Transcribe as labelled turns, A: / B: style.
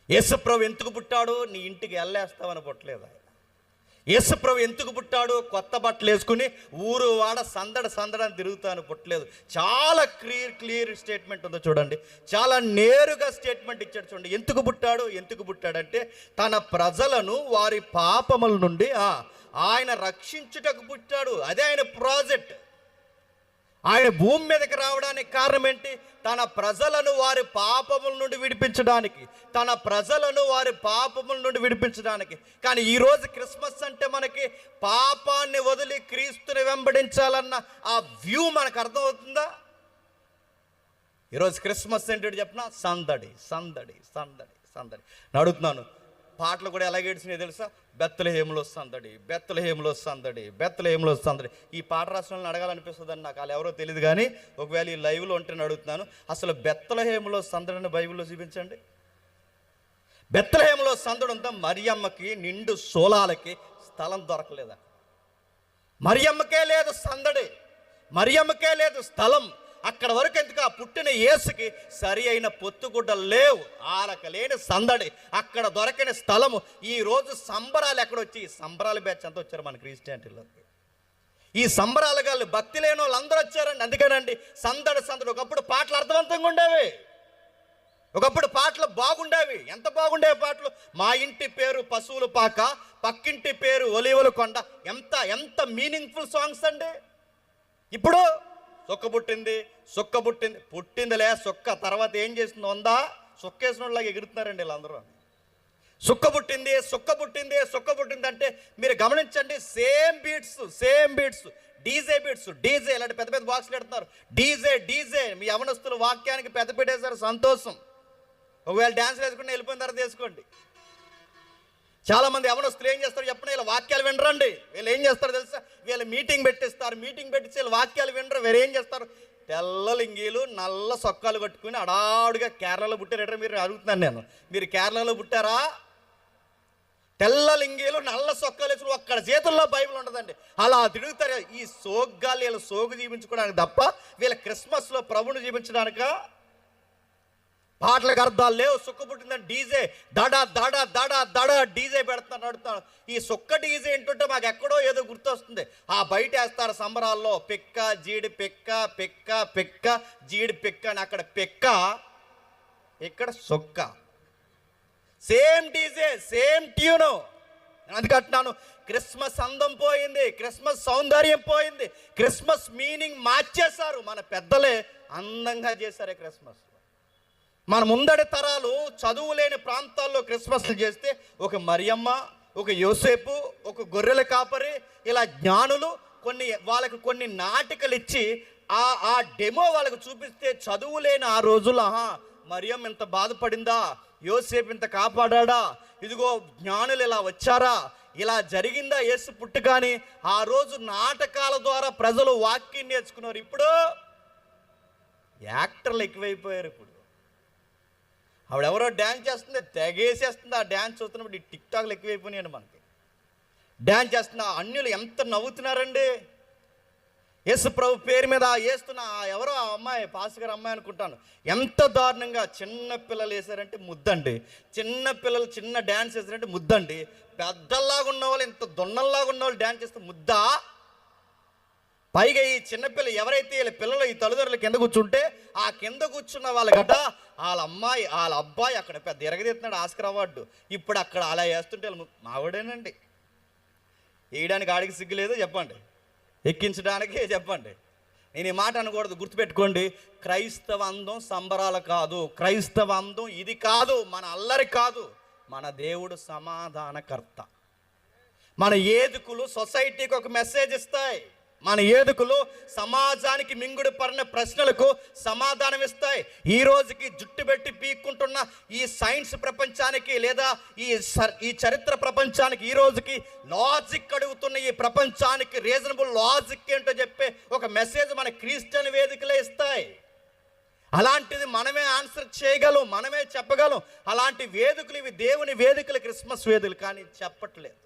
A: యేసుప్రభు ఎందుకు పుట్టాడు? నీ ఇంటికి వెళ్ళేస్తామని పుట్టలేదు ఆయన. యేసుప్రభు ఎందుకు పుట్టాడు? కొత్త బట్టలు వేసుకుని ఊరు వాడ సందడని తిరుగుతాను పుట్టలేదు. చాలా క్లియర్ స్టేట్మెంట్ ఉందో చూడండి, చాలా నేరుగా స్టేట్మెంట్ ఇచ్చాడు చూడండి. ఎందుకు పుట్టాడంటే తన ప్రజలను వారి పాపముల నుండి ఆయన రక్షించుటకు పుట్టాడు. అదే ఆయన ప్రాజెక్ట్. ఆయన భూమి మీదకి రావడానికి కారణం ఏంటి? తన ప్రజలను వారి పాపముల నుండి విడిపించడానికి. కానీ ఈరోజు క్రిస్మస్ అంటే మనకి పాపాన్ని వదిలి క్రీస్తుని వెంబడించాలన్న ఆ వ్యూ మనకు అర్థమవుతుందా? ఈరోజు క్రిస్మస్ ఏంటంటే చెప్పిన సందడి. అడుగుతున్నాను, పాటలు కూడా ఎలాగ ఏడ్చినాయి తెలుసా? బెత్లెహేములో సందడి. ఈ పాట రాష్ట్రాలను అడగాలనిపిస్తుందని నాకు వాళ్ళు ఎవరో తెలియదు, కానీ ఒకవేళ ఈ లైవ్లో ఉంటే అడుగుతున్నాను, అసలు బెత్లెహేములో సందడిని బైబిల్లో చూపించండి. బెత్లెహేములో సందడి ఉందా? మరియమ్మకి నిండు సోలాలకి స్థలం దొరకలేదా? మరియమ్మకే లేదు సందడి, మరియమ్మకే లేదు స్థలం. అక్కడ వరకు ఎందుకు? ఆ పుట్టిన యేసుకి సరి అయిన పొత్తుగుడ్డలు లేవు, ఆలక లేని సందడి, అక్కడ దొరకని స్థలము. ఈ రోజు సంబరాలు ఎక్కడొచ్చి? ఈ సంబరాల బ్యాచ్ అంతా వచ్చారు మన క్రిస్టియానిటీలోకి. ఈ సంబరాలు గాళ్ళు భక్తి లేని వాళ్ళు అందరూ వచ్చారండి. అందుకేనండి సందడి. ఒకప్పుడు పాటలు అర్థవంతంగా ఉండేవి, ఒకప్పుడు పాటలు బాగుండేవి. ఎంత బాగుండేవి పాటలు! మా ఇంటి పేరు పశువుల పాక, పక్కింటి పేరు ఒలీవల కొండ. ఎంత మీనింగ్ఫుల్ సాంగ్స్ అండి. ఇప్పుడు సుక్క పుట్టిందిలే సుక్క, తర్వాత ఏం చేసింది? ఉందా సుక్కేసిన వాళ్ళకి ఎగురుతున్నారండి వీళ్ళందరూ. సుక్క పుట్టింది అంటే మీరు గమనించండి, సేమ్ బీట్స్, డీజే ఇలాంటి పెద్ద పెద్ద బాక్స్లు పెడుతున్నారు. డీజే మీ యవనస్తులు వాక్యానికి పెద్ద పెట్టేశారు, సంతోషం. ఒకవేళ డ్యాన్స్ వేసుకుంటే వెళ్ళిపోయిన తర్వాత వేసుకోండి. చాలామంది యవనస్తులు ఏం చేస్తారు చెప్పండి? వీళ్ళ వాక్యాలు వినరండి. వీళ్ళు ఏం చేస్తారు తెలుసా? వీళ్ళు మీటింగ్ పెట్టించి వీళ్ళు వాక్యాలు వినరు. వీళ్ళు ఏం చేస్తారు? తెల్ల లింగీలు నల్ల సొక్కాలు కట్టుకుని అడాడుగా కేరళలో పుట్టారట. మీరు అడుగుతున్నాను నేను, మీరు కేరళలో పుట్టారా? తెల్ల లింగీలు నల్ల సొక్కాలు వేసుకుని ఒక్కడ చేతుల్లో బైబిల్ ఉండదండి, అలా తిరుగుతారు. ఈ సోగ్గాలు వీళ్ళ సోగు జీవించుకోవడానికి తప్ప వీళ్ళ క్రిస్మస్లో ప్రభుని జీవించడానిక? పాటలకు అర్థాలు లేవు. సుక్క పుట్టిందని డీజే దడ డీజే పెడుతున్నాను. అడుగుతాను, ఈ సుక్క డీజే ఏంటంటే మాకు ఎక్కడో ఏదో గుర్తొస్తుంది. ఆ బయట వేస్తారు సంబరాల్లో పిక్క జీడి పిక్క జీడి పిక్క అని. అక్కడ పిక్క, ఇక్కడ సుక్క. Same DJ, same tune. అందుకంటున్నాను, క్రిస్మస్ అందం పోయింది, క్రిస్మస్ సౌందర్యం పోయింది, క్రిస్మస్ మీనింగ్ మార్చేశారు. మన పెద్దలే అందంగా చేశారే క్రిస్మస్. మన ముందడి తరాలు చదువు లేని ప్రాంతాల్లో క్రిస్మస్లు చేస్తే ఒక మరియమ్మ, ఒక యోసేపు, ఒక గొర్రెల కాపరి, ఇలా జ్ఞానులు వాళ్ళకి కొన్ని నాటికలు ఇచ్చి ఆ డెమో వాళ్ళకు చూపిస్తే చదువు లేని ఆ రోజుల్లో మరియమ్మ ఇంత బాధపడిందా, యోసేపు ఇంత కాపాడా, ఇదిగో జ్ఞానులు ఇలా వచ్చారా, ఇలా జరిగిందా యేసు పుట్టుకాని. ఆ రోజు నాటకాల ద్వారా ప్రజలు వాక్యం నేర్చుకున్నారు. ఇప్పుడు యాక్టర్లు ఎక్కువైపోయారు. ఇప్పుడు ఆవిడెవరో డ్యాన్స్ చేస్తుంది, తెగేసేస్తుంది. ఆ డ్యాన్స్ చూస్తున్నప్పుడు ఈ టిక్ టాక్లు ఎక్కువైపోయినాయండి. మనకి డ్యాన్స్ చేస్తున్న అన్యులు ఎంత నవ్వుతున్నారండి. యేసు ప్రభు పేరు మీద వేస్తున్న ఎవరో అమ్మాయి, పాస్టర్ గారు అమ్మాయి అనుకుంటాను, ఎంత దారుణంగా చిన్న పిల్లలు వేసారంటే ముద్దండి. చిన్న పిల్లలు చిన్న డ్యాన్స్ వేసారంటే ముద్దండి. పెద్దల్లాగా ఉన్నవాళ్ళు, ఇంత దొన్నల్లాగా ఉన్నవాళ్ళు డ్యాన్స్ చేస్తే ముద్దా? పైగా ఈ చిన్నపిల్ల ఎవరైతే వీళ్ళ పిల్లలు ఈ తల్లిదండ్రులు కింద కూర్చుంటే ఆ కింద కూర్చున్న వాళ్ళగట వాళ్ళ అమ్మాయి వాళ్ళ అబ్బాయి అక్కడ పెద్ద ఎరగదీస్తున్నాడు ఆస్కర్ అవార్డు. ఇప్పుడు అక్కడ అలా వేస్తుంటే మావిడేనండి. వేయడానికి ఆడికి సిగ్గు లేదు చెప్పండి, ఎక్కించడానికి చెప్పండి. నేను ఈ మాట అనకూడదు, గుర్తుపెట్టుకోండి. క్రైస్తవ అందం సంబరాలు కాదు, క్రైస్తవ అందం ఇది కాదు, మన అల్లరి కాదు. మన దేవుడు సమాధానకర్త. మన ఏదుకులు సొసైటీకి ఒక మెసేజ్ ఇస్తాయి. మన ఏదుకులు సమాజానికి మింగుడు పడిన ప్రశ్నలకు సమాధానం ఇస్తాయి. ఈ రోజుకి జుట్టు పెట్టి పీక్కుంటున్న ఈ సైన్స్ ప్రపంచానికి, లేదా ఈ చరిత్ర ప్రపంచానికి, ఈ రోజుకి లాజిక్ అడుగుతున్న ఈ ప్రపంచానికి రీజనబుల్ లాజిక్ ఏంటో చెప్పే ఒక మెసేజ్ మన క్రిస్టియన్ వేదికలే ఇస్తాయి. అలాంటిది మనమే ఆన్సర్ చేయగలం, మనమే చెప్పగలం. అలాంటి వేదికలు ఇవి దేవుని వేదికలు, క్రిస్మస్ వేదికలు. కానీ చెప్పట్లేదు.